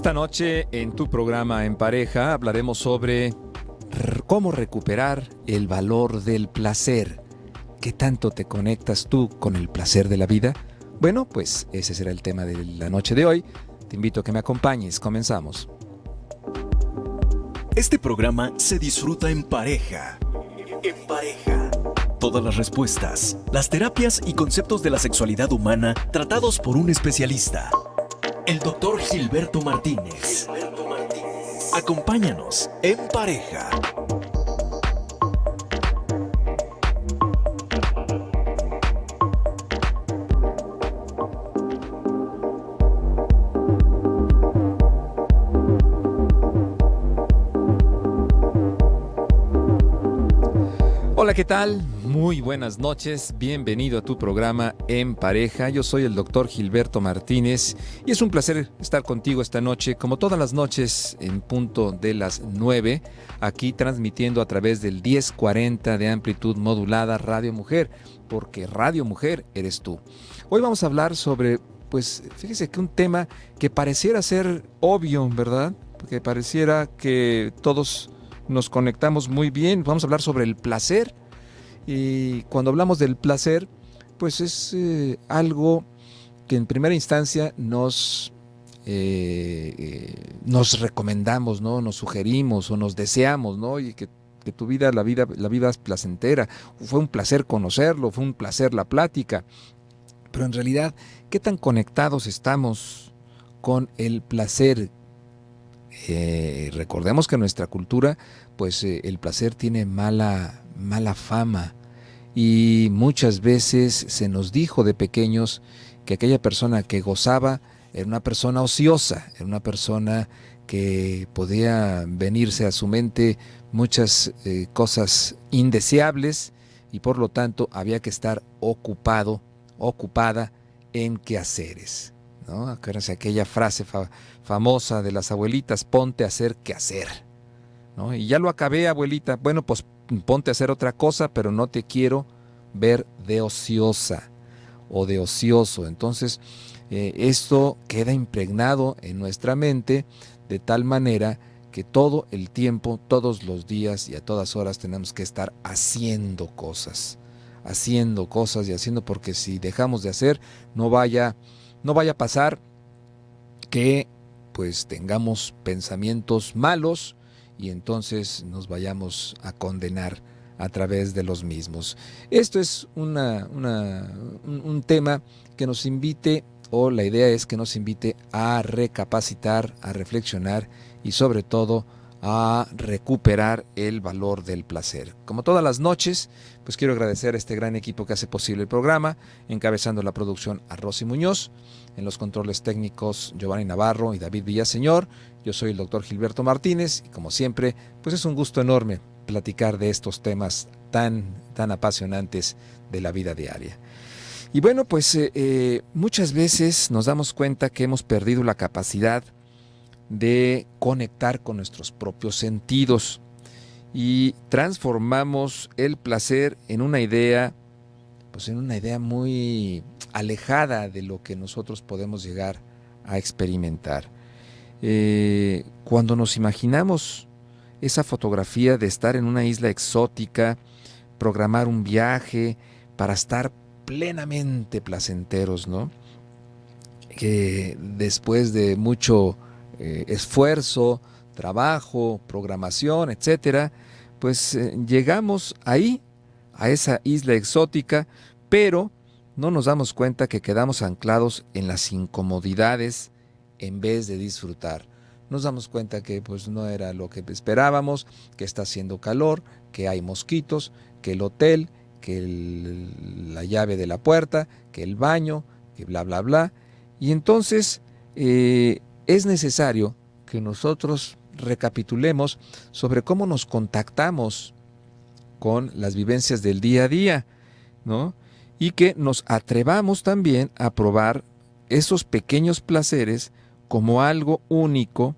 Esta noche en tu programa En Pareja hablaremos sobre cómo recuperar el valor del placer. ¿Qué tanto te conectas tú con el placer de la vida? Bueno, pues ese será el tema de la noche de hoy. Te invito a que me acompañes. Comenzamos. Este programa se disfruta en pareja. En pareja. Todas las respuestas, las terapias y conceptos de la sexualidad humana tratados por un especialista. El Dr. Gilberto Martínez. Acompáñanos en pareja. Hola, ¿qué tal? Muy buenas noches, bienvenido a tu programa En Pareja. Yo soy el Dr. Gilberto Martínez y es un placer estar contigo esta noche, como todas las noches en punto de las 9, aquí transmitiendo a través del 1040 de amplitud modulada Radio Mujer, porque Radio Mujer eres tú. Hoy vamos a hablar sobre, pues fíjese que un tema que pareciera ser obvio, ¿verdad? Porque pareciera que todos nos conectamos muy bien. Vamos a hablar sobre el placer. Y cuando hablamos del placer, pues es algo que en primera instancia nos recomendamos, ¿no? Nos sugerimos o nos deseamos, ¿no? Y que tu vida, la vida es placentera. Fue un placer conocerlo, fue un placer la plática. Pero en realidad, ¿qué tan conectados estamos con el placer? Recordemos que en nuestra cultura, pues el placer tiene mala fama, y muchas veces se nos dijo de pequeños que aquella persona que gozaba era una persona ociosa, era una persona que podía venirse a su mente muchas cosas indeseables, y por lo tanto había que estar ocupada en quehaceres, ¿no? Acuérdense aquella frase famosa de las abuelitas: ponte a hacer quehacer, ¿no? Y ya lo acabé, abuelita. Bueno, pues ponte a hacer otra cosa, pero no te quiero ver de ociosa o de ocioso. Entonces, esto queda impregnado en nuestra mente de tal manera que todo el tiempo, todos los días y a todas horas tenemos que estar haciendo cosas, porque si dejamos de hacer, no vaya a pasar que pues tengamos pensamientos malos y entonces nos vayamos a condenar a través de los mismos. Esto es un tema que nos invite, o la idea es que nos invite a recapacitar, a reflexionar y sobre todo a recuperar el valor del placer. Como todas las noches, pues quiero agradecer a este gran equipo que hace posible el programa, encabezando la producción a Rosy Muñoz, en los controles técnicos Giovanni Navarro y David Villaseñor. Yo soy el Dr. Gilberto Martínez y como siempre, pues es un gusto enorme platicar de estos temas tan apasionantes de la vida diaria. Y bueno, pues muchas veces nos damos cuenta que hemos perdido la capacidad de conectar con nuestros propios sentidos y transformamos el placer en una idea, muy alejada de lo que nosotros podemos llegar a experimentar. Cuando nos imaginamos esa fotografía de estar en una isla exótica, programar un viaje para estar plenamente placenteros, ¿no? Que después de mucho esfuerzo, trabajo, programación, etcétera, pues llegamos ahí, a esa isla exótica, pero no nos damos cuenta que quedamos anclados en las incomodidades en vez de disfrutar. Nos damos cuenta que pues no era lo que esperábamos, que está haciendo calor, que hay mosquitos, que el hotel, que la llave de la puerta, que el baño, que bla, bla, bla. Y entonces es necesario que nosotros recapitulemos sobre cómo nos contactamos con las vivencias del día a día, ¿no? Y que nos atrevamos también a probar esos pequeños placeres como algo único,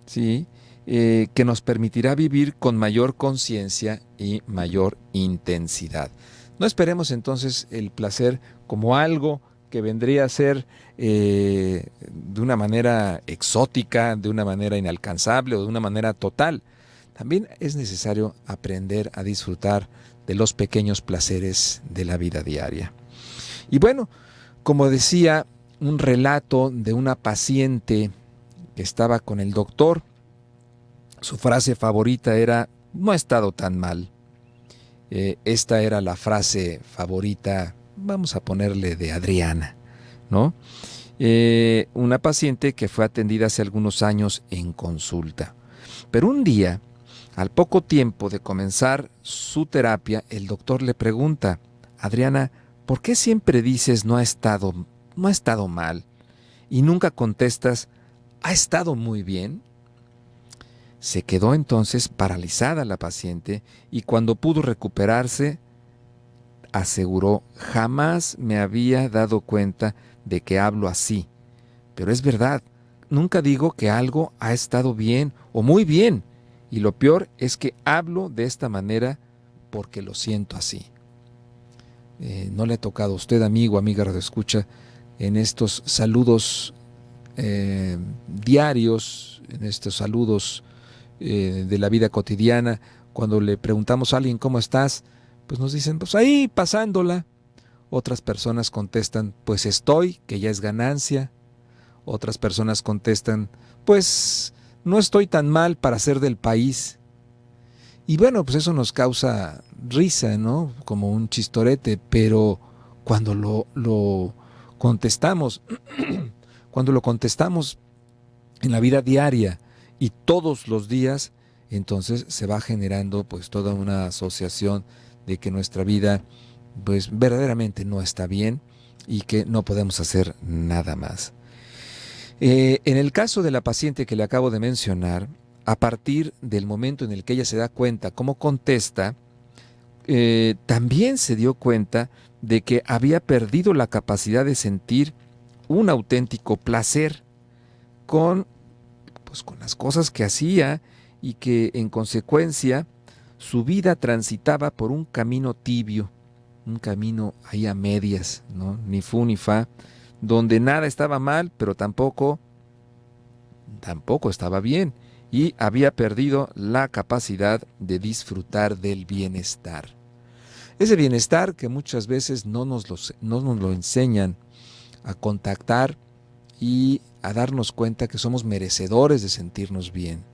¿sí? Que nos permitirá vivir con mayor conciencia y mayor intensidad. No esperemos entonces el placer como algo que vendría a ser de una manera exótica, de una manera inalcanzable o de una manera total. También es necesario aprender a disfrutar de los pequeños placeres de la vida diaria. Y bueno, como decía, un relato de una paciente que estaba con el doctor, su frase favorita era: no ha estado tan mal. Esta era la frase favorita, vamos a ponerle, de Adriana, ¿no? Una paciente que fue atendida hace algunos años en consulta. Pero un día, al poco tiempo de comenzar su terapia, el doctor le pregunta: Adriana, ¿por qué siempre dices no ha estado mal? Y nunca contestas, ¿ha estado muy bien? Se quedó entonces paralizada la paciente y cuando pudo recuperarse, aseguró: jamás me había dado cuenta de que hablo así. Pero es verdad, nunca digo que algo ha estado bien o muy bien. Y lo peor es que hablo de esta manera porque lo siento así. ¿No le ha tocado a usted, amigo, amiga radioescucha, en estos saludos diarios, en estos saludos de la vida cotidiana, cuando le preguntamos a alguien cómo estás, pues nos dicen, pues ahí pasándola? Otras personas contestan, pues estoy, que ya es ganancia. Otras personas contestan, pues no estoy tan mal para ser del país. Y bueno, pues eso nos causa risa, ¿no? Como un chistorete, pero cuando lo contestamos, cuando lo contestamos en la vida diaria y todos los días, entonces se va generando pues toda una asociación de que nuestra vida pues verdaderamente no está bien y que no podemos hacer nada más. En el caso de la paciente que le acabo de mencionar, a partir del momento en el que ella se da cuenta cómo contesta, también se dio cuenta de que había perdido la capacidad de sentir un auténtico placer con las cosas que hacía y que en consecuencia su vida transitaba por un camino tibio, un camino ahí a medias, ¿no? Ni fu ni fa, donde nada estaba mal, pero tampoco estaba bien, y había perdido la capacidad de disfrutar del bienestar. Ese bienestar que muchas veces no nos lo enseñan a contactar y a darnos cuenta que somos merecedores de sentirnos bien.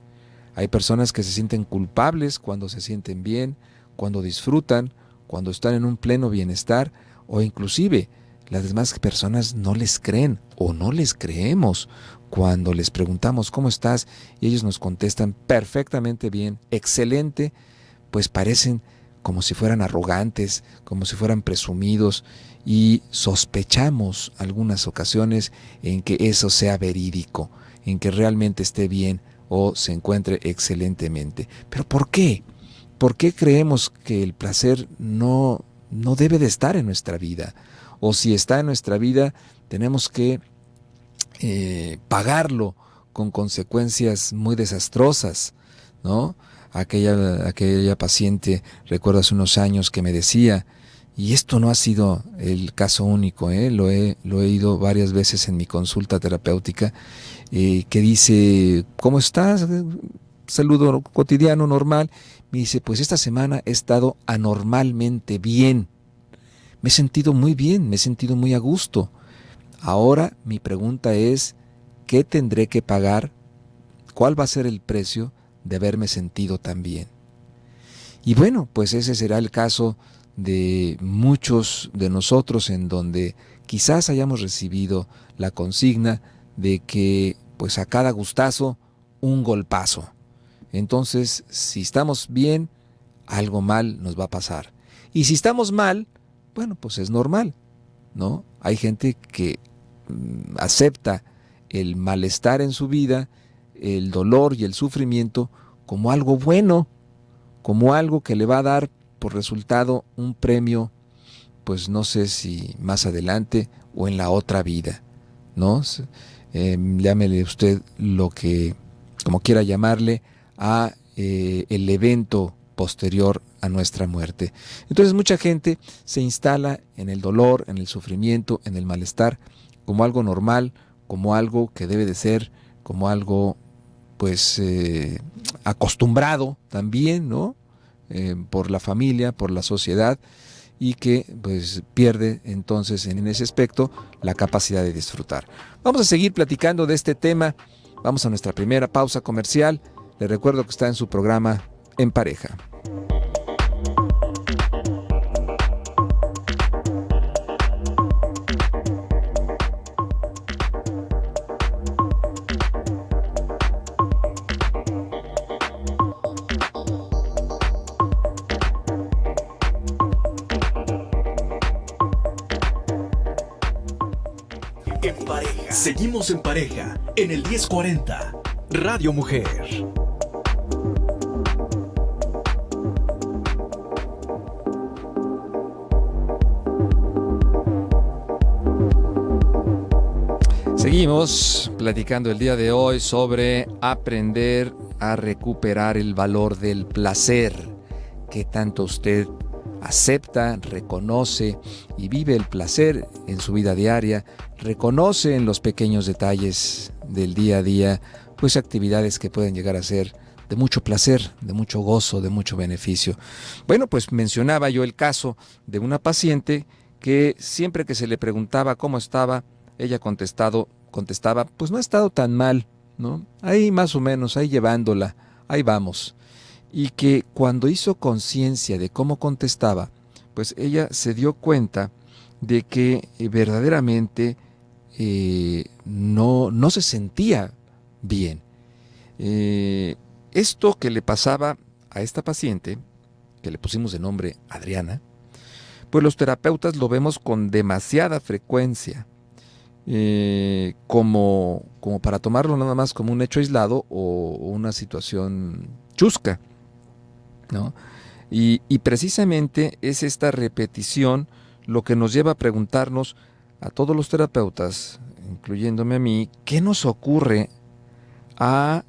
Hay personas que se sienten culpables cuando se sienten bien, cuando disfrutan, cuando están en un pleno bienestar, o inclusive las demás personas no les creen o no les creemos cuando les preguntamos ¿cómo estás? Y ellos nos contestan perfectamente bien, excelente, pues parecen como si fueran arrogantes, como si fueran presumidos, y sospechamos algunas ocasiones en que eso sea verídico, en que realmente esté bien o se encuentre excelentemente. ¿Pero por qué? ¿Por qué creemos que el placer no debe de estar en nuestra vida? O si está en nuestra vida, tenemos que pagarlo con consecuencias muy desastrosas, ¿no? Aquella paciente, recuerdo hace unos años, que me decía, y esto no ha sido el caso único, lo he oído varias veces en mi consulta terapéutica, que dice, ¿cómo estás? Saludo cotidiano, normal. Me dice, pues esta semana he estado anormalmente bien. Me he sentido muy bien, me he sentido muy a gusto. Ahora mi pregunta es, ¿qué tendré que pagar? ¿Cuál va a ser el precio de haberme sentido tan bien? Y bueno, pues ese será el caso de muchos de nosotros, en donde quizás hayamos recibido la consigna de que pues a cada gustazo un golpazo. Entonces, si estamos bien, algo mal nos va a pasar. Y si estamos mal, bueno, pues es normal, ¿no? Hay gente que acepta el malestar en su vida, el dolor y el sufrimiento como algo bueno, como algo que le va a dar por resultado un premio, pues no sé si más adelante o en la otra vida, ¿no? Llámele usted lo que, como quiera llamarle, a el evento posterior a nuestra muerte. Entonces mucha gente se instala en el dolor, en el sufrimiento, en el malestar, como algo normal, como algo que debe de ser, como algo pues acostumbrado también, ¿no? Por la familia, por la sociedad, y que pues pierde entonces en ese aspecto la capacidad de disfrutar. Vamos a seguir platicando de este tema. Vamos a nuestra primera pausa comercial. Les recuerdo que está en su programa En Pareja. En Pareja. Seguimos en Pareja en el 1040 Radio Mujer. Seguimos platicando el día de hoy sobre aprender a recuperar el valor del placer. ¿Qué tanto usted acepta, reconoce y vive el placer en su vida diaria? Reconoce en los pequeños detalles del día a día, pues actividades que pueden llegar a ser de mucho placer, de mucho gozo, de mucho beneficio. Bueno, pues mencionaba yo el caso de una paciente que siempre que se le preguntaba cómo estaba, ella contestaba, pues no ha estado tan mal, ¿no? Ahí más o menos, ahí llevándola, ahí vamos. Y que cuando hizo conciencia de cómo contestaba, pues ella se dio cuenta de que verdaderamente no se sentía bien. Esto que le pasaba a esta paciente, que le pusimos de nombre Adriana, pues los terapeutas lo vemos con demasiada frecuencia, como para tomarlo nada más como un hecho aislado o una situación chusca, ¿no? Y precisamente es esta repetición lo que nos lleva a preguntarnos a todos los terapeutas, incluyéndome a mí, ¿qué nos ocurre a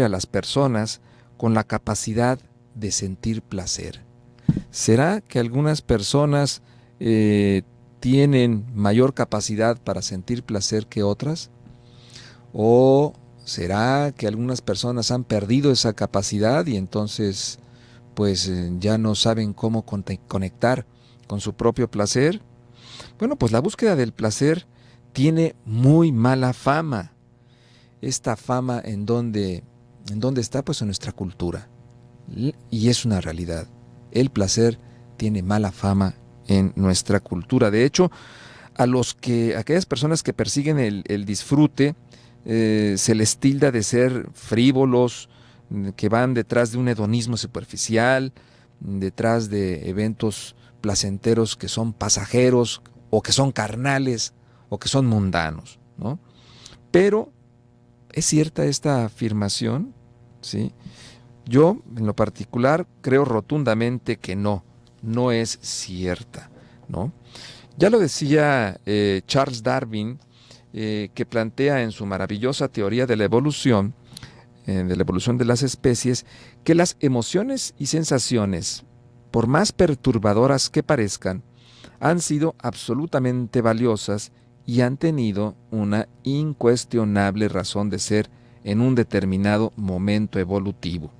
las personas con la capacidad de sentir placer? ¿Será que algunas personas tienen mayor capacidad para sentir placer que otras? ¿O será que algunas personas han perdido esa capacidad y entonces pues ya no saben cómo conectar con su propio placer? Bueno, pues la búsqueda del placer tiene muy mala fama. Esta fama ¿en dónde está? Pues en nuestra cultura. Y es una realidad. El placer tiene mala fama en nuestra cultura. De hecho, aquellas personas que persiguen el disfrute, se les tilda de ser frívolos, que van detrás de un hedonismo superficial, detrás de eventos placenteros que son pasajeros, o que son carnales, o que son mundanos, ¿no? Pero, ¿es cierta esta afirmación? ¿Sí? Yo, en lo particular, creo rotundamente que no es cierta, ¿no? Ya lo decía Charles Darwin, que plantea en su maravillosa teoría de la evolución de las especies, que las emociones y sensaciones, por más perturbadoras que parezcan, han sido absolutamente valiosas y han tenido una incuestionable razón de ser en un determinado momento evolutivo.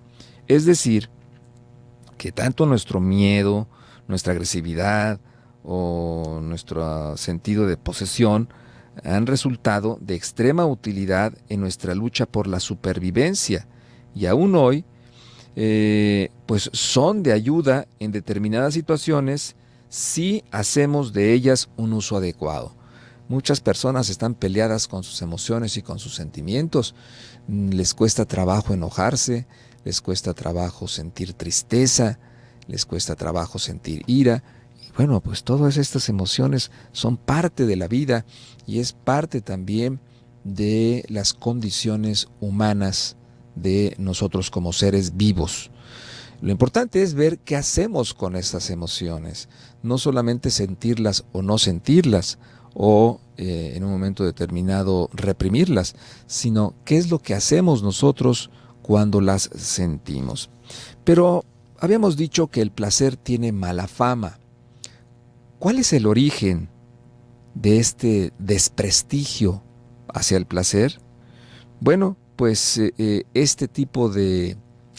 Es decir, que tanto nuestro miedo, nuestra agresividad o nuestro sentido de posesión han resultado de extrema utilidad en nuestra lucha por la supervivencia y aún hoy pues son de ayuda en determinadas situaciones si hacemos de ellas un uso adecuado. Muchas personas están peleadas con sus emociones y con sus sentimientos. Les cuesta trabajo enojarse, les cuesta trabajo sentir tristeza, les cuesta trabajo sentir ira. Y bueno, pues todas estas emociones son parte de la vida y es parte también de las condiciones humanas de nosotros como seres vivos. Lo importante es ver qué hacemos con estas emociones, no solamente sentirlas o no sentirlas, o en un momento determinado reprimirlas, sino qué es lo que hacemos nosotros cuando las sentimos. Pero habíamos dicho que el placer tiene mala fama. ¿Cuál es el origen de este desprestigio hacia el placer? Bueno, pues este tipo de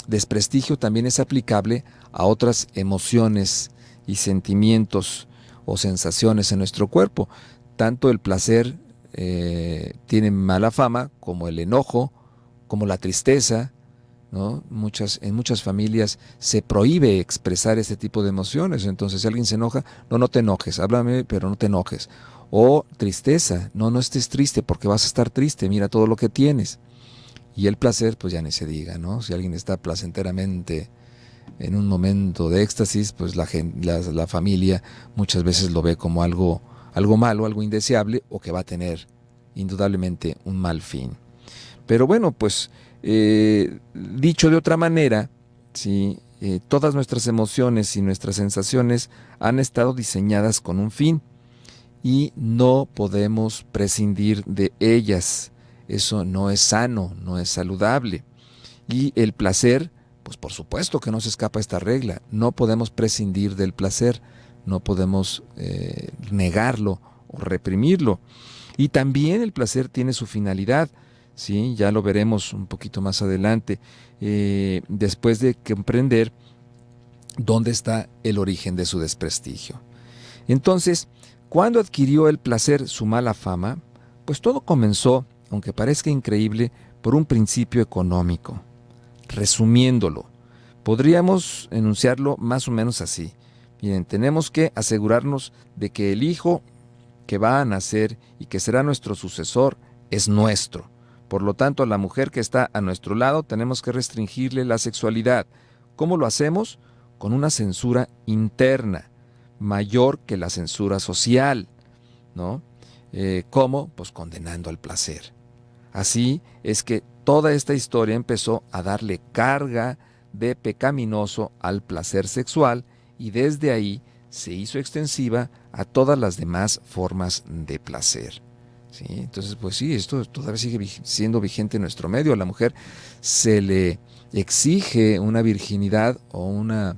desprestigio también es aplicable a otras emociones y sentimientos o sensaciones en nuestro cuerpo. Tanto el placer tiene mala fama como el enojo, como la tristeza, ¿no? En muchas familias se prohíbe expresar este tipo de emociones. Entonces, si alguien se enoja, no te enojes, háblame, pero no te enojes. O tristeza, no estés triste porque vas a estar triste, mira todo lo que tienes. Y el placer, pues ya ni se diga, ¿no? Si alguien está placenteramente en un momento de éxtasis, pues la familia muchas veces lo ve como algo malo, algo indeseable, o que va a tener indudablemente un mal fin. Pero bueno, pues dicho de otra manera, ¿sí? Todas nuestras emociones y nuestras sensaciones han estado diseñadas con un fin y no podemos prescindir de ellas. Eso no es sano, no es saludable. Y el placer, pues por supuesto que no se escapa a esta regla. No podemos prescindir del placer, no podemos negarlo o reprimirlo. Y también el placer tiene su finalidad, ¿sí? Ya lo veremos un poquito más adelante, después de comprender dónde está el origen de su desprestigio. Entonces, ¿cuándo adquirió el placer su mala fama? Pues todo comenzó, aunque parezca increíble, por un principio económico. Resumiéndolo, podríamos enunciarlo más o menos así. Miren, tenemos que asegurarnos de que el hijo que va a nacer y que será nuestro sucesor es nuestro. Por lo tanto, a la mujer que está a nuestro lado tenemos que restringirle la sexualidad. ¿Cómo lo hacemos? Con una censura interna, mayor que la censura social, ¿no? ¿Cómo? Pues condenando al placer. Así es que toda esta historia empezó a darle carga de pecaminoso al placer sexual y desde ahí se hizo extensiva a todas las demás formas de placer. ¿Sí? Entonces, pues sí, esto todavía sigue siendo vigente en nuestro medio. A la mujer se le exige una virginidad o una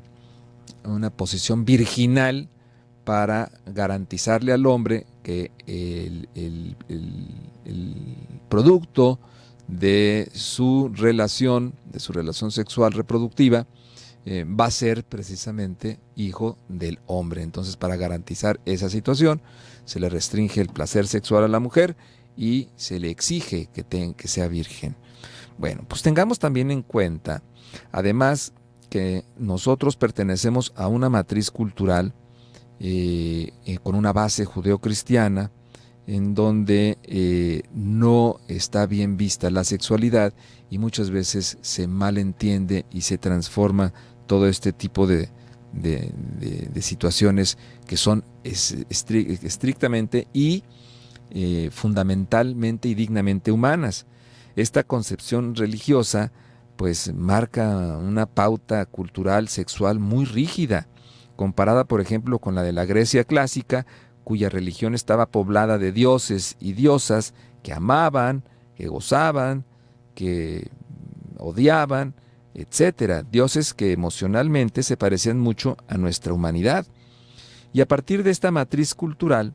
posición virginal para garantizarle al hombre que el producto de su relación sexual reproductiva va a ser precisamente hijo del hombre. Entonces, para garantizar esa situación, se le restringe el placer sexual a la mujer y se le exige que sea virgen. Bueno, pues tengamos también en cuenta, además, que nosotros pertenecemos a una matriz cultural con una base judeocristiana, en donde no está bien vista la sexualidad y muchas veces se malentiende y se transforma todo este tipo de situaciones que son estrictamente y fundamentalmente y dignamente humanas. Esta concepción religiosa pues marca una pauta cultural sexual muy rígida, comparada por ejemplo con la de la Grecia clásica, cuya religión estaba poblada de dioses y diosas que amaban, que gozaban, que odiaban, etcétera, dioses que emocionalmente se parecían mucho a nuestra humanidad. Y a partir de esta matriz cultural,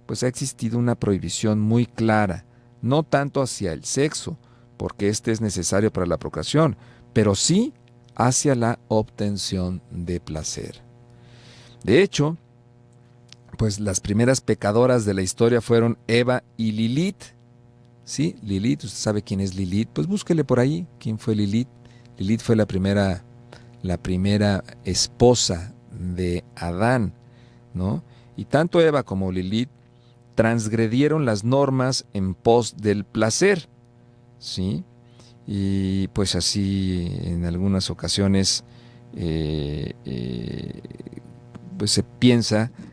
pues ha existido una prohibición muy clara, no tanto hacia el sexo, porque este es necesario para la procreación, pero sí hacia la obtención de placer. De hecho, pues las primeras pecadoras de la historia fueron Eva y Lilith. ¿Sí? Lilith, ¿usted sabe quién es Lilith? Pues búsquele por ahí quién fue Lilith. Lilith fue la primera esposa de Adán, ¿no? Y tanto Eva como Lilith transgredieron las normas en pos del placer, ¿sí? Y pues así en algunas ocasiones pues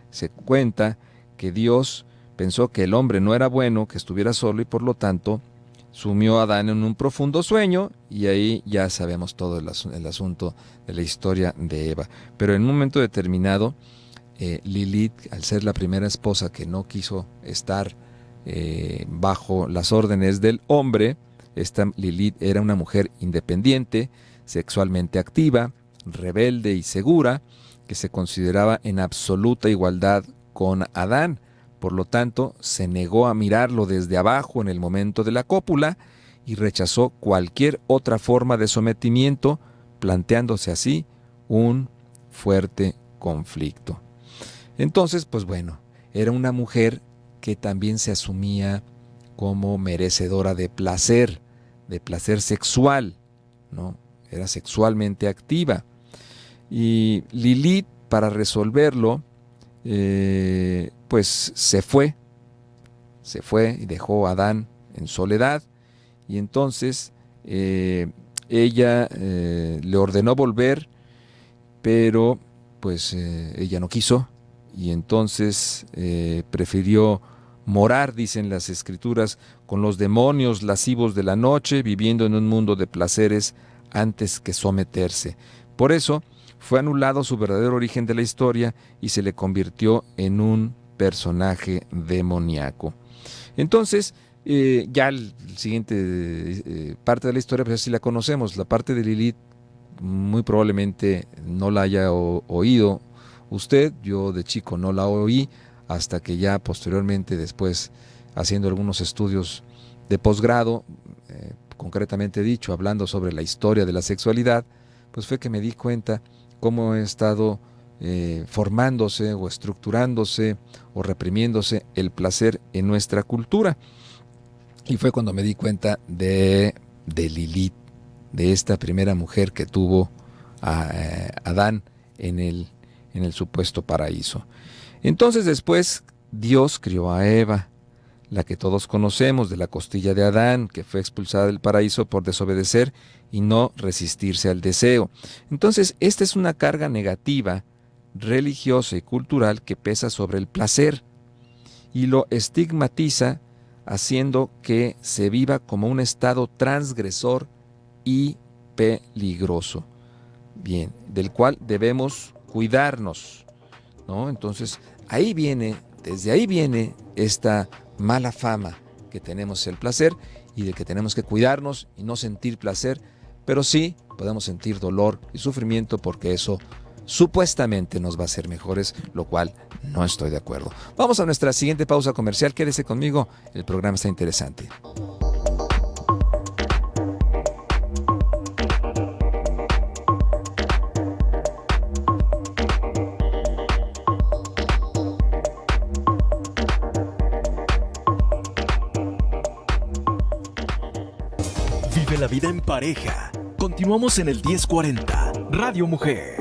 se cuenta que Dios pensó que el hombre no era bueno, que estuviera solo y por lo tanto sumió a Adán en un profundo sueño y ahí ya sabemos todo el asunto de la historia de Eva. Pero en un momento determinado, Lilith, al ser la primera esposa que no quiso estar bajo las órdenes del hombre, Esta Lilith era una mujer independiente, sexualmente activa, rebelde y segura, que se consideraba en absoluta igualdad con Adán. Por lo tanto, se negó a mirarlo desde abajo en el momento de la cópula y rechazó cualquier otra forma de sometimiento, planteándose así un fuerte conflicto. Entonces, pues bueno, era una mujer que también se asumía como merecedora de placer sexual, ¿no? Era sexualmente activa. Y Lilith, para resolverlo, pues se fue y dejó a Adán en soledad, y entonces ella le ordenó volver, pero pues ella no quiso, y entonces prefirió morar, dicen las escrituras, con los demonios lascivos de la noche, viviendo en un mundo de placeres antes que someterse. Por eso fue anulado su verdadero origen de la historia y se le convirtió en un personaje demoníaco. Entonces, ya el siguiente parte de la historia, pues así la conocemos. La parte de Lilith muy probablemente no la haya oído usted. Yo de chico no la oí hasta que ya posteriormente, después, haciendo algunos estudios de posgrado, concretamente dicho, hablando sobre la historia de la sexualidad, pues fue que me di cuenta cómo he estado formándose o estructurándose o reprimiéndose el placer en nuestra cultura. Y fue cuando me di cuenta de Lilith, de esta primera mujer que tuvo a Adán en el supuesto paraíso. Entonces después Dios crió a Eva, la que todos conocemos, de la costilla de Adán, que fue expulsada del paraíso por desobedecer y no resistirse al deseo. Entonces, esta es una carga negativa, religiosa y cultural que pesa sobre el placer y lo estigmatiza, haciendo que se viva como un estado transgresor y peligroso, bien, del cual debemos cuidarnos, ¿no? Entonces, desde ahí viene esta mala fama que tenemos el placer y de que tenemos que cuidarnos y no sentir placer, pero sí podemos sentir dolor y sufrimiento porque eso supuestamente nos va a hacer mejores, lo cual no estoy de acuerdo. Vamos a nuestra siguiente pausa comercial. Quédese conmigo, el programa está interesante. Vive la vida en pareja. Continuamos en el 1040, Radio Mujer.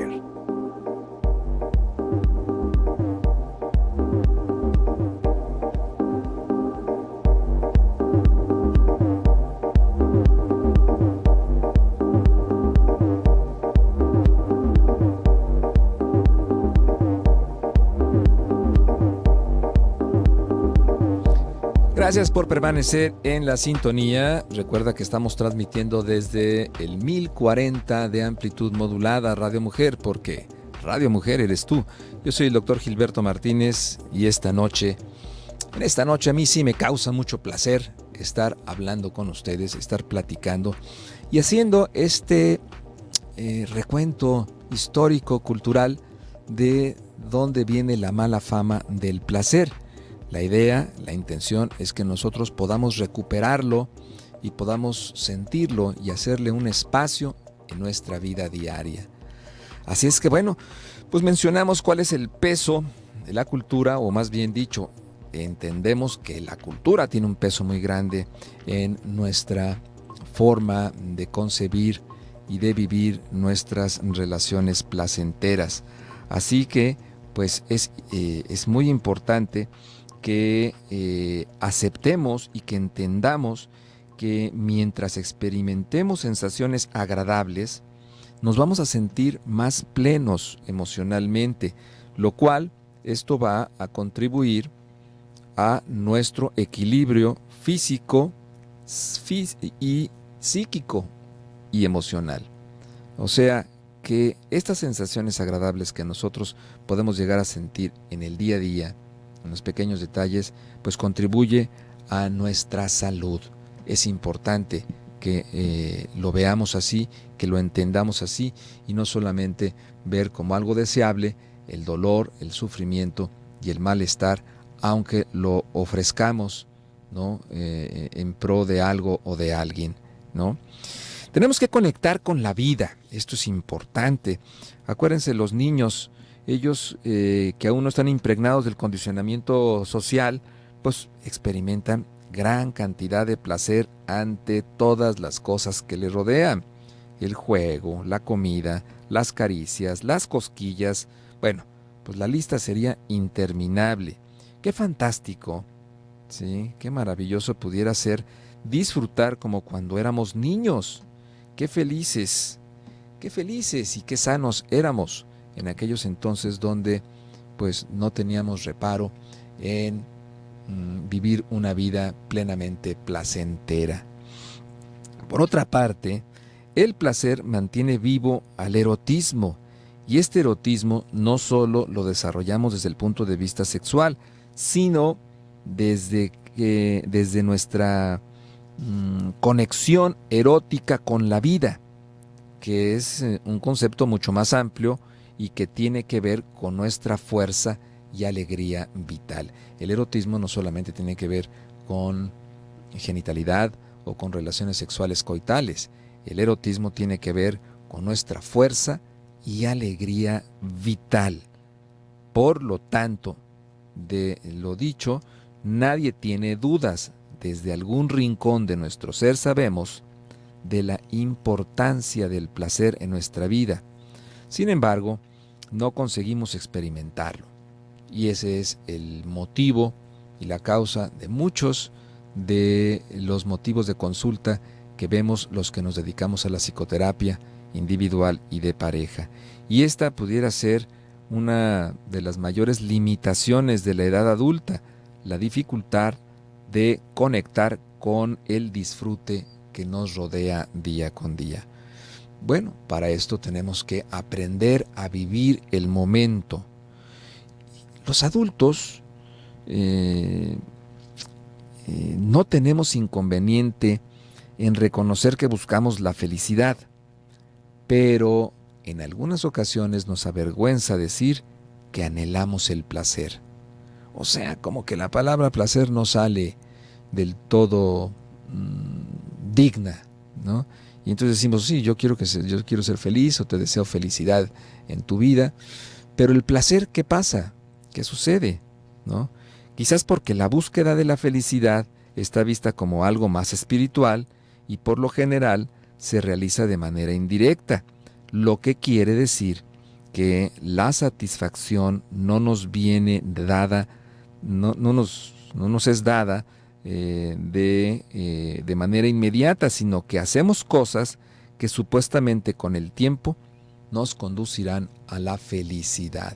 Gracias por permanecer en la sintonía. Recuerda que estamos transmitiendo desde el 1040 de amplitud modulada Radio Mujer, porque Radio Mujer eres tú. Yo soy el doctor Gilberto Martínez y en esta noche a mí sí me causa mucho placer estar hablando con ustedes, estar platicando y haciendo este recuento histórico, cultural de dónde viene la mala fama del placer. La idea, la intención es que nosotros podamos recuperarlo y podamos sentirlo y hacerle un espacio en nuestra vida diaria. Así es que bueno, pues mencionamos cuál es el peso de la cultura, o más bien dicho, entendemos que la cultura tiene un peso muy grande en nuestra forma de concebir y de vivir nuestras relaciones placenteras. Así que pues es muy importante que aceptemos y que entendamos que mientras experimentemos sensaciones agradables, nos vamos a sentir más plenos emocionalmente, lo cual esto va a contribuir a nuestro equilibrio físico y psíquico y emocional. O sea, que estas sensaciones agradables que nosotros podemos llegar a sentir en el día a día, en los pequeños detalles, pues contribuye a nuestra salud. Es importante que lo veamos así, que lo entendamos así, y no solamente ver como algo deseable el dolor, el sufrimiento y el malestar, aunque lo ofrezcamos, ¿no? En pro de algo o de alguien, ¿no? Tenemos que conectar con la vida, esto es importante. Acuérdense, los niños, ellos que aún no están impregnados del condicionamiento social, pues experimentan gran cantidad de placer ante todas las cosas que les rodean. El juego, la comida, las caricias, las cosquillas. Bueno, pues la lista sería interminable. Qué fantástico, ¿sí? Qué maravilloso pudiera ser disfrutar como cuando éramos niños. Qué felices y qué sanos éramos en aquellos entonces donde pues no teníamos reparo en vivir una vida plenamente placentera. Por otra parte, el placer mantiene vivo al erotismo, y este erotismo no solo lo desarrollamos desde el punto de vista sexual, sino desde nuestra conexión erótica con la vida, que es un concepto mucho más amplio y que tiene que ver con nuestra fuerza y alegría vital. El erotismo no solamente tiene que ver con genitalidad o con relaciones sexuales coitales. El erotismo tiene que ver con nuestra fuerza y alegría vital. Por lo tanto, de lo dicho, nadie tiene dudas. Desde algún rincón de nuestro ser sabemos de la importancia del placer en nuestra vida. Sin embargo, no conseguimos experimentarlo. Y ese es el motivo y la causa de muchos de los motivos de consulta que vemos los que nos dedicamos a la psicoterapia individual y de pareja. Y esta pudiera ser una de las mayores limitaciones de la edad adulta, la dificultad de conectar con el disfrute que nos rodea día con día. Bueno, para esto tenemos que aprender a vivir el momento. Los adultos no tenemos inconveniente en reconocer que buscamos la felicidad, pero en algunas ocasiones nos avergüenza decir que anhelamos el placer. O sea, como que la palabra placer no sale del todo digna, ¿no? Y entonces decimos, sí, yo quiero ser feliz o te deseo felicidad en tu vida, pero el placer, ¿qué pasa? ¿Qué sucede? ¿No? Quizás porque la búsqueda de la felicidad está vista como algo más espiritual y por lo general se realiza de manera indirecta, lo que quiere decir que la satisfacción no nos viene dada, no nos es dada de manera inmediata, sino que hacemos cosas que supuestamente con el tiempo nos conducirán a la felicidad.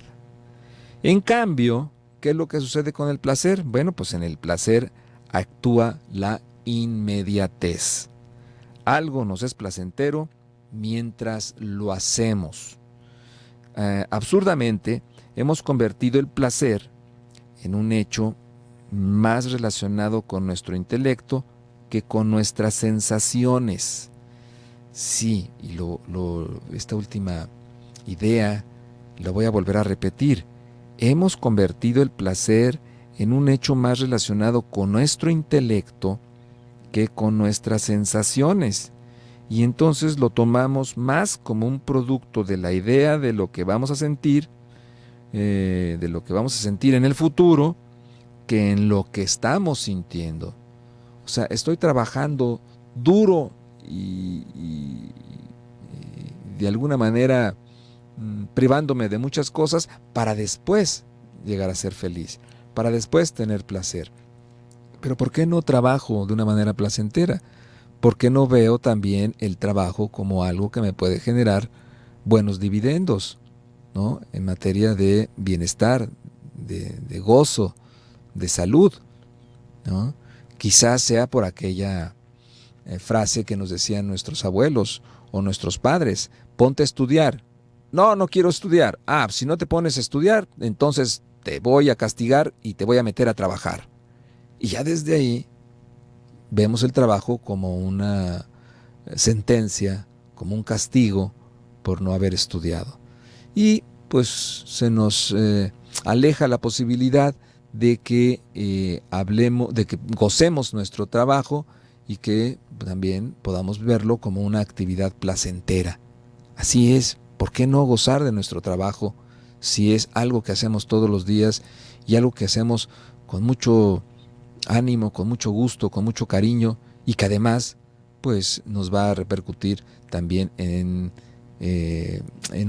En cambio, ¿qué es lo que sucede con el placer? Bueno, pues en el placer actúa la inmediatez. Algo nos es placentero mientras lo hacemos. Absurdamente, hemos convertido el placer en un hecho más relacionado con nuestro intelecto que con nuestras sensaciones. Sí, y esta última idea la voy a volver a repetir. Hemos convertido el placer en un hecho más relacionado con nuestro intelecto que con nuestras sensaciones. Y entonces lo tomamos más como un producto de la idea de lo que vamos a sentir, en el futuro, que en lo que estamos sintiendo. O sea, estoy trabajando duro y de alguna manera privándome de muchas cosas para después llegar a ser feliz, para después tener placer. Pero ¿por qué no trabajo de una manera placentera? ¿Por qué no veo también el trabajo como algo que me puede generar buenos dividendos, ¿no? En materia de bienestar, de gozo, de salud, ¿no? Quizás sea por aquella frase que nos decían nuestros abuelos o nuestros padres: ponte a estudiar. No, no quiero estudiar. Si no te pones a estudiar, entonces te voy a castigar y te voy a meter a trabajar. Y ya desde ahí vemos el trabajo como una sentencia, como un castigo por no haber estudiado. Y pues se nos aleja la posibilidad de que de que gocemos nuestro trabajo y que también podamos verlo como una actividad placentera. Así es, ¿por qué no gozar de nuestro trabajo si es algo que hacemos todos los días y algo que hacemos con mucho ánimo, con mucho gusto, con mucho cariño, y que además pues nos va a repercutir también en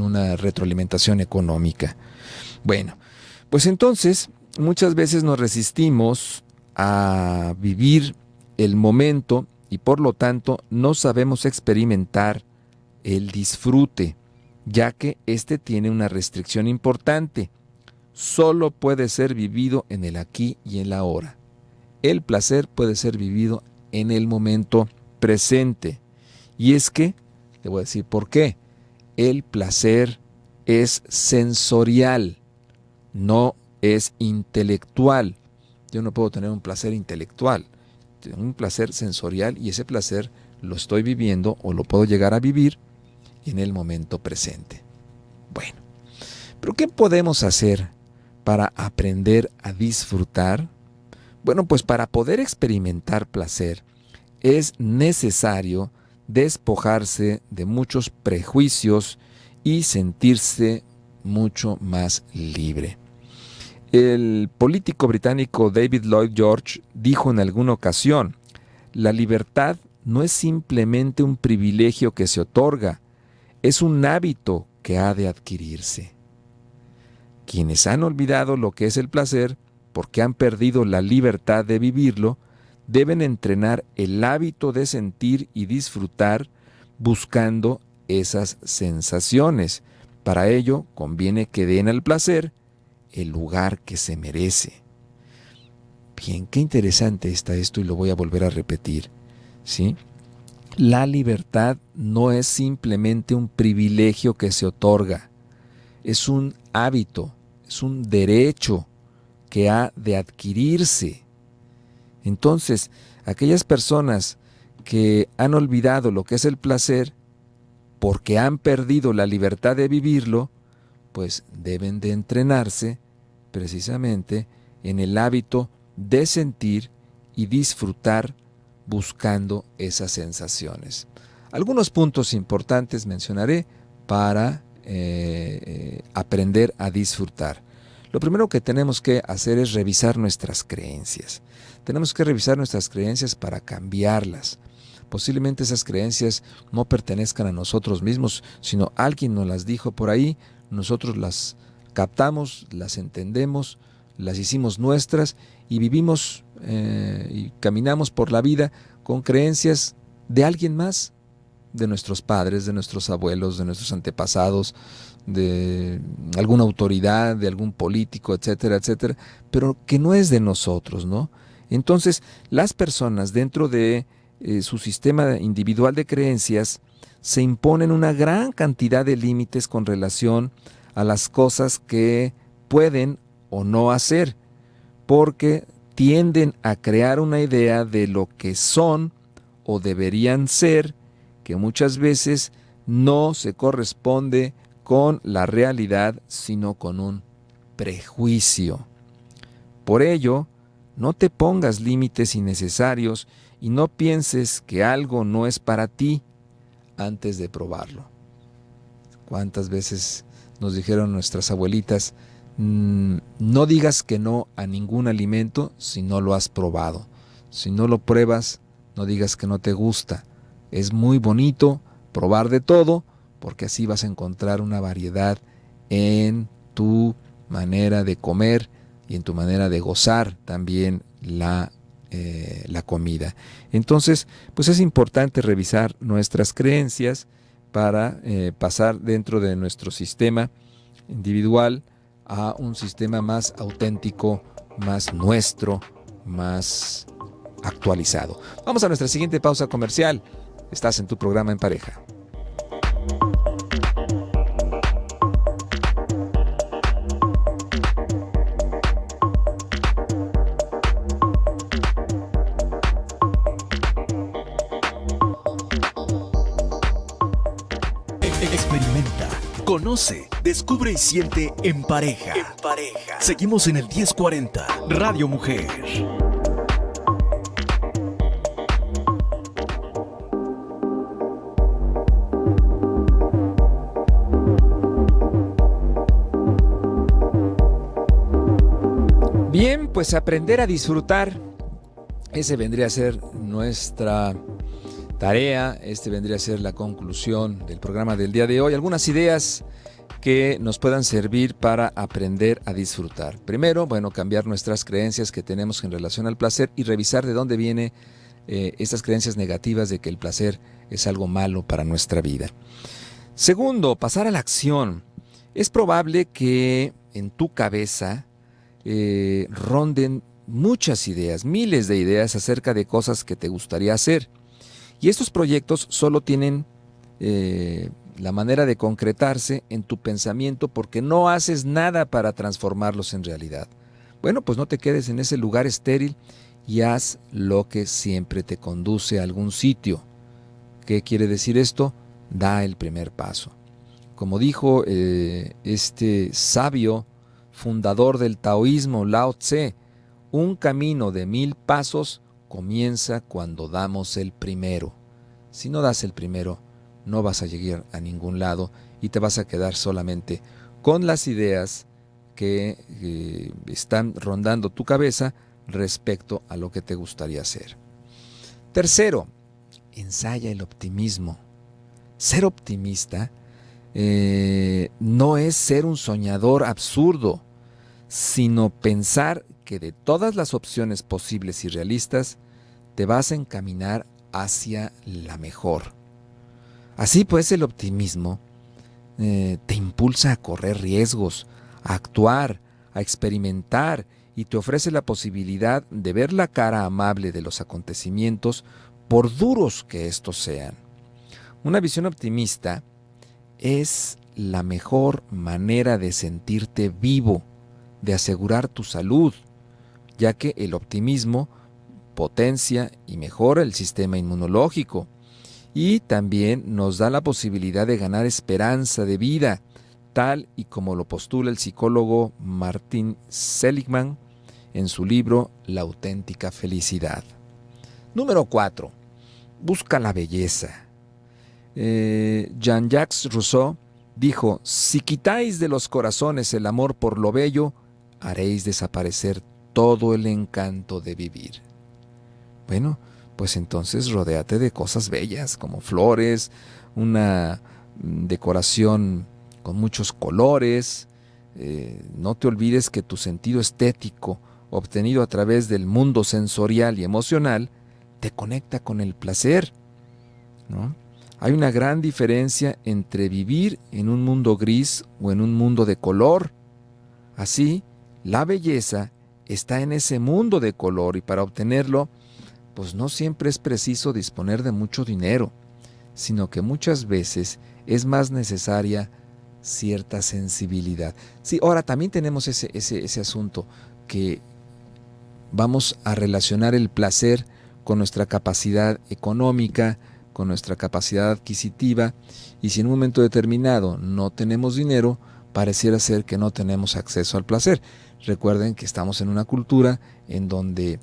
una retroalimentación económica? Bueno, pues entonces muchas veces nos resistimos a vivir el momento y por lo tanto no sabemos experimentar el disfrute, ya que este tiene una restricción importante. Solo puede ser vivido en el aquí y en la ahora. El placer puede ser vivido en el momento presente. Y es que, le voy a decir por qué. El placer es sensorial, no es intelectual. Yo no puedo tener un placer intelectual, tengo un placer sensorial y ese placer lo estoy viviendo o lo puedo llegar a vivir en el momento presente. Bueno, pero ¿qué podemos hacer para aprender a disfrutar? Bueno, pues para poder experimentar placer es necesario despojarse de muchos prejuicios y sentirse mucho más libre. El político británico David Lloyd George dijo en alguna ocasión: la libertad no es simplemente un privilegio que se otorga, es un hábito que ha de adquirirse. Quienes han olvidado lo que es el placer, porque han perdido la libertad de vivirlo, deben entrenar el hábito de sentir y disfrutar buscando esas sensaciones. Para ello conviene que den al placer el lugar que se merece. Bien, qué interesante está esto y lo voy a volver a repetir, ¿sí? La libertad no es simplemente un privilegio que se otorga, es un hábito, es un derecho que ha de adquirirse. Entonces, aquellas personas que han olvidado lo que es el placer porque han perdido la libertad de vivirlo, pues deben de entrenarse precisamente en el hábito de sentir y disfrutar buscando esas sensaciones. Algunos puntos importantes mencionaré para aprender a disfrutar. Lo primero que tenemos que hacer es revisar nuestras creencias. Tenemos que revisar nuestras creencias para cambiarlas. Posiblemente esas creencias no pertenezcan a nosotros mismos, sino alguien nos las dijo por ahí, nosotros las captamos, las entendemos, las hicimos nuestras y vivimos y caminamos por la vida con creencias de alguien más, de nuestros padres, de nuestros abuelos, de nuestros antepasados, de alguna autoridad, de algún político, etcétera, etcétera, pero que no es de nosotros, ¿no? Entonces, las personas dentro de su sistema individual de creencias se imponen una gran cantidad de límites con relación a las cosas que pueden o no hacer, porque tienden a crear una idea de lo que son o deberían ser, que muchas veces no se corresponde con la realidad, sino con un prejuicio. Por ello, no te pongas límites innecesarios y no pienses que algo no es para ti antes de probarlo. ¿Cuántas veces nos dijeron nuestras abuelitas: no digas que no a ningún alimento si no lo has probado? Si no lo pruebas, no digas que no te gusta. Es muy bonito probar de todo, porque así vas a encontrar una variedad en tu manera de comer y en tu manera de gozar también la comida. Entonces, pues es importante revisar nuestras creencias para pasar dentro de nuestro sistema individual a un sistema más auténtico, más nuestro, más actualizado. Vamos a nuestra siguiente pausa comercial. Estás en tu programa En Pareja. Conoce, descubre y siente en pareja. Seguimos en el 1040, Radio Mujer. Bien, pues aprender a disfrutar, ese vendría a ser nuestra tarea, vendría a ser la conclusión del programa del día de hoy. Algunas ideas que nos puedan servir para aprender a disfrutar. Primero, cambiar nuestras creencias que tenemos en relación al placer y revisar de dónde vienen estas creencias negativas de que el placer es algo malo para nuestra vida. Segundo, pasar a la acción. Es probable que en tu cabeza ronden muchas ideas, miles de ideas acerca de cosas que te gustaría hacer. Y estos proyectos solo tienen la manera de concretarse en tu pensamiento porque no haces nada para transformarlos en realidad. Bueno, pues no te quedes en ese lugar estéril y haz lo que siempre te conduce a algún sitio. ¿Qué quiere decir esto? Da el primer paso. Como dijo este sabio fundador del taoísmo, Lao Tse, un camino de 1000 pasos comienza cuando damos el primero. Si no das el primero, no vas a llegar a ningún lado y te vas a quedar solamente con las ideas que están rondando tu cabeza respecto a lo que te gustaría hacer. Tercero, ensaya el optimismo. Ser optimista no es ser un soñador absurdo, sino pensar que de todas las opciones posibles y realistas, te vas a encaminar hacia la mejor. Así pues, el optimismo te impulsa a correr riesgos, a actuar, a experimentar y te ofrece la posibilidad de ver la cara amable de los acontecimientos por duros que estos sean. Una visión optimista es la mejor manera de sentirte vivo, de asegurar tu salud, ya que el optimismo potencia y mejora el sistema inmunológico y también nos da la posibilidad de ganar esperanza de vida, tal y como lo postula el psicólogo Martin Seligman en su libro La auténtica felicidad. Número 4. Busca la belleza. Jean-Jacques Rousseau dijo: si quitáis de los corazones el amor por lo bello, haréis desaparecer todo el encanto de vivir. Bueno, pues entonces rodéate de cosas bellas, como flores, una decoración con muchos colores. No te olvides que tu sentido estético, obtenido a través del mundo sensorial y emocional, te conecta con el placer, ¿no? Hay una gran diferencia entre vivir en un mundo gris o en un mundo de color. Así, la belleza está en ese mundo de color y para obtenerlo, pues no siempre es preciso disponer de mucho dinero, sino que muchas veces es más necesaria cierta sensibilidad. Sí, ahora también tenemos ese asunto que vamos a relacionar el placer con nuestra capacidad económica, con nuestra capacidad adquisitiva, y si en un momento determinado no tenemos dinero, pareciera ser que no tenemos acceso al placer. Recuerden que estamos en una cultura en donde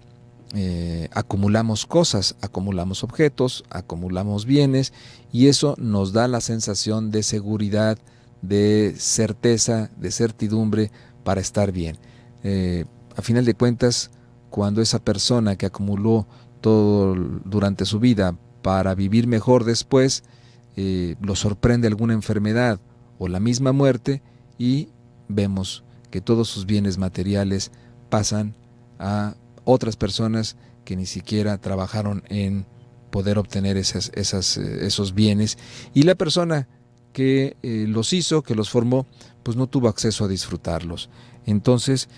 acumulamos cosas, acumulamos objetos, acumulamos bienes, y eso nos da la sensación de seguridad, de certeza, de certidumbre para estar bien. A final de cuentas, cuando esa persona que acumuló todo durante su vida para vivir mejor después, lo sorprende alguna enfermedad o la misma muerte, y vemos que todos sus bienes materiales pasan a otras personas que ni siquiera trabajaron en poder obtener esos bienes, y la persona que los hizo, que los formó, pues no tuvo acceso a disfrutarlos. Entonces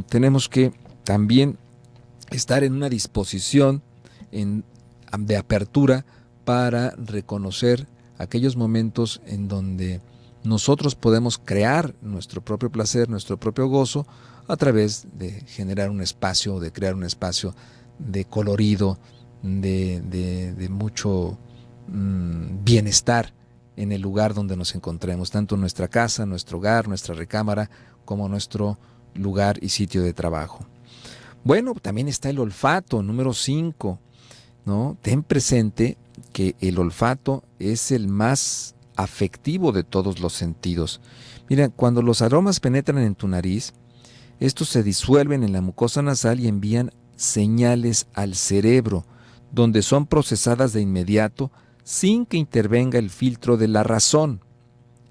tenemos que también estar en una disposición de apertura para reconocer aquellos momentos en donde nosotros podemos crear nuestro propio placer, nuestro propio gozo, a través de generar un espacio, de crear un espacio de colorido, de mucho bienestar en el lugar donde nos encontremos, tanto nuestra casa, nuestro hogar, nuestra recámara, como nuestro lugar y sitio de trabajo. Bueno, también está el olfato, número 5, ¿no? Ten presente que el olfato es el más afectivo de todos los sentidos. Mira, cuando los aromas penetran en tu nariz, estos se disuelven en la mucosa nasal y envían señales al cerebro, donde son procesadas de inmediato sin que intervenga el filtro de la razón,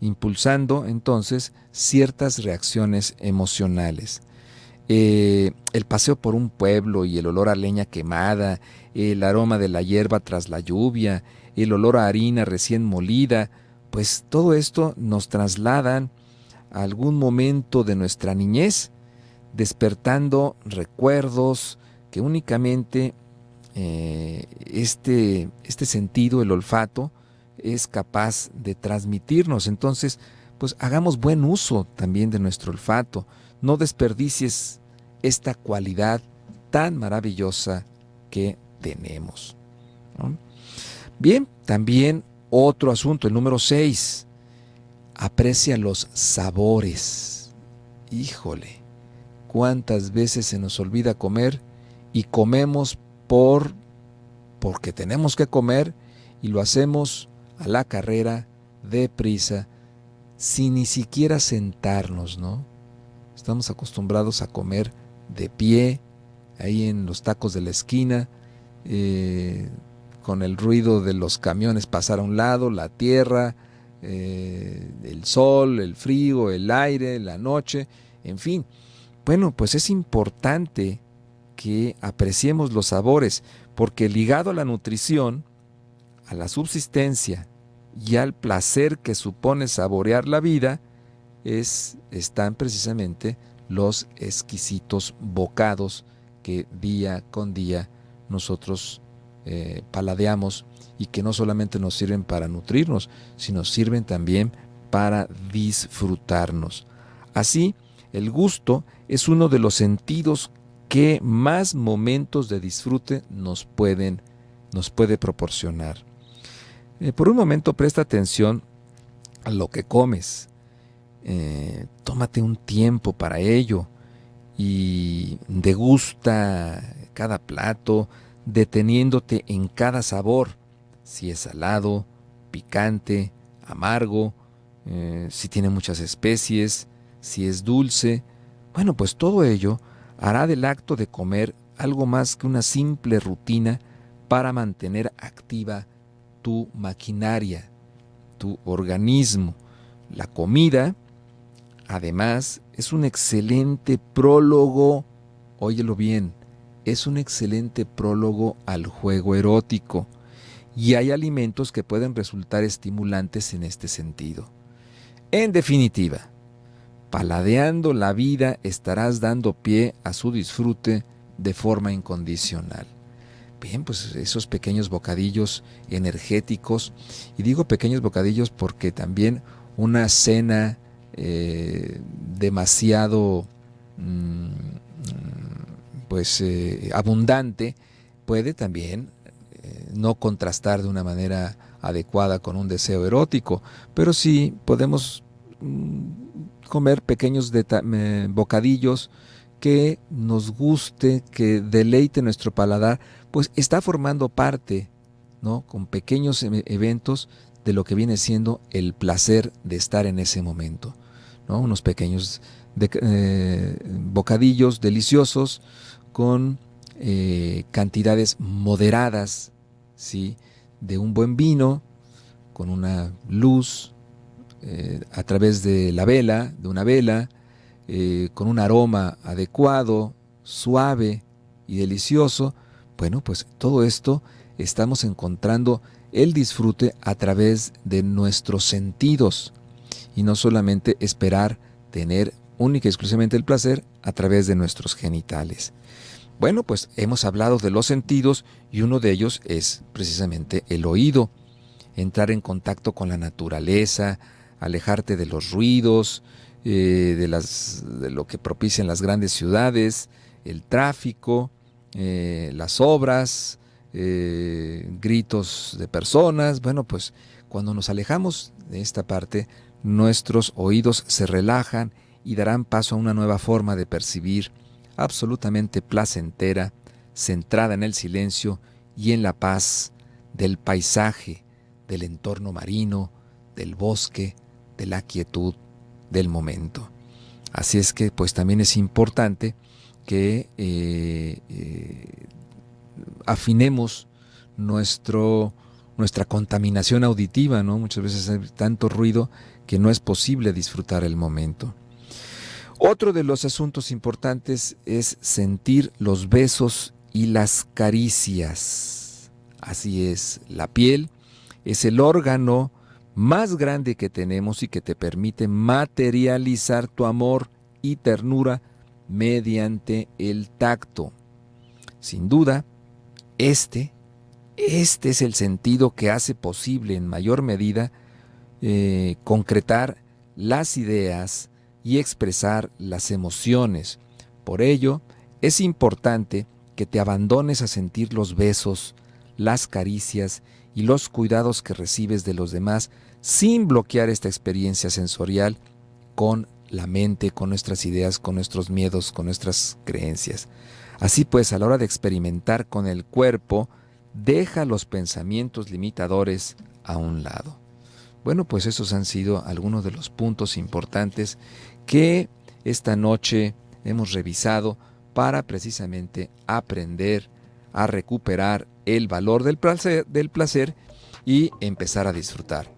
impulsando entonces ciertas reacciones emocionales. El paseo por un pueblo y el olor a leña quemada, el aroma de la hierba tras la lluvia, el olor a harina recién molida, pues todo esto nos trasladan a algún momento de nuestra niñez, despertando recuerdos que únicamente este sentido, el olfato, es capaz de transmitirnos. Entonces, pues hagamos buen uso también de nuestro olfato. No desperdicies esta cualidad tan maravillosa que tenemos, ¿no? Bien, también otro asunto, el número 6. Aprecia los sabores. Híjole, cuántas veces se nos olvida comer y comemos porque tenemos que comer y lo hacemos a la carrera, deprisa, sin ni siquiera sentarnos, ¿no? Estamos acostumbrados a comer de pie, ahí en los tacos de la esquina, con el ruido de los camiones pasar a un lado, la tierra, el sol, el frío, el aire, la noche, en fin. Bueno, pues es importante que apreciemos los sabores, porque ligado a la nutrición, a la subsistencia y al placer que supone saborear la vida, están precisamente los exquisitos bocados que día con día nosotros paladeamos y que no solamente nos sirven para nutrirnos, sino sirven también para disfrutarnos. Así, el gusto es uno de los sentidos que más momentos de disfrute nos puede proporcionar. Por un momento presta atención a lo que comes. Tómate un tiempo para ello y degusta cada plato, deteniéndote en cada sabor, si es salado, picante, amargo, si tiene muchas especies, si es dulce. Bueno, pues todo ello hará del acto de comer algo más que una simple rutina para mantener activa tu maquinaria, tu organismo. La comida, además, es un excelente prólogo, óyelo bien, es un excelente prólogo al juego erótico, y hay alimentos que pueden resultar estimulantes en este sentido. En definitiva, paladeando la vida estarás dando pie a su disfrute de forma incondicional. Bien, pues esos pequeños bocadillos energéticos, y digo pequeños bocadillos porque también una cena demasiado abundante puede también no contrastar de una manera adecuada con un deseo erótico, pero sí podemos comer pequeños bocadillos que nos guste, que deleite nuestro paladar, pues está formando parte, ¿no?, con pequeños eventos de lo que viene siendo el placer de estar en ese momento, ¿no? Unos pequeños bocadillos deliciosos con cantidades moderadas, ¿sí?, de un buen vino, con una luz a través de la vela, de una vela, con un aroma adecuado, suave y delicioso. Bueno, pues todo esto estamos encontrando el disfrute a través de nuestros sentidos y no solamente esperar tener única y exclusivamente el placer a través de nuestros genitales. Bueno, pues hemos hablado de los sentidos y uno de ellos es precisamente el oído. Entrar en contacto con la naturaleza, alejarte de los ruidos, de lo que propician las grandes ciudades, el tráfico, las obras, gritos de personas. Bueno, pues cuando nos alejamos de esta parte, nuestros oídos se relajan y darán paso a una nueva forma de percibir, absolutamente placentera, centrada en el silencio y en la paz del paisaje, del entorno marino, del bosque, de la quietud del momento. Así es que pues también es importante que afinemos nuestra contaminación auditiva, ¿no? Muchas veces hay tanto ruido que no es posible disfrutar el momento. Otro de los asuntos importantes es sentir los besos y las caricias. Así es, la piel es el órgano más grande que tenemos y que te permite materializar tu amor y ternura mediante el tacto. Sin duda, este es el sentido que hace posible en mayor medida concretar las ideas y expresar las emociones. Por ello, es importante que te abandones a sentir los besos, las caricias y los cuidados que recibes de los demás sin bloquear esta experiencia sensorial con la mente, con nuestras ideas, con nuestros miedos, con nuestras creencias. Así pues, a la hora de experimentar con el cuerpo, deja los pensamientos limitadores a un lado. Bueno, pues esos han sido algunos de los puntos importantes que esta noche hemos revisado para precisamente aprender a recuperar el valor del placer y empezar a disfrutar.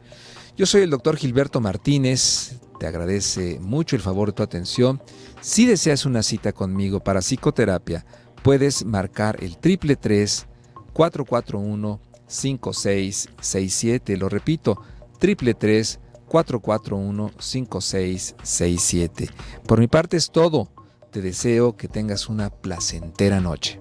Yo soy el doctor Gilberto Martínez, te agradece mucho el favor de tu atención. Si deseas una cita conmigo para psicoterapia, puedes marcar el 333-441-5667, lo repito, 333-441-5667. Por mi parte es todo. Te deseo que tengas una placentera noche.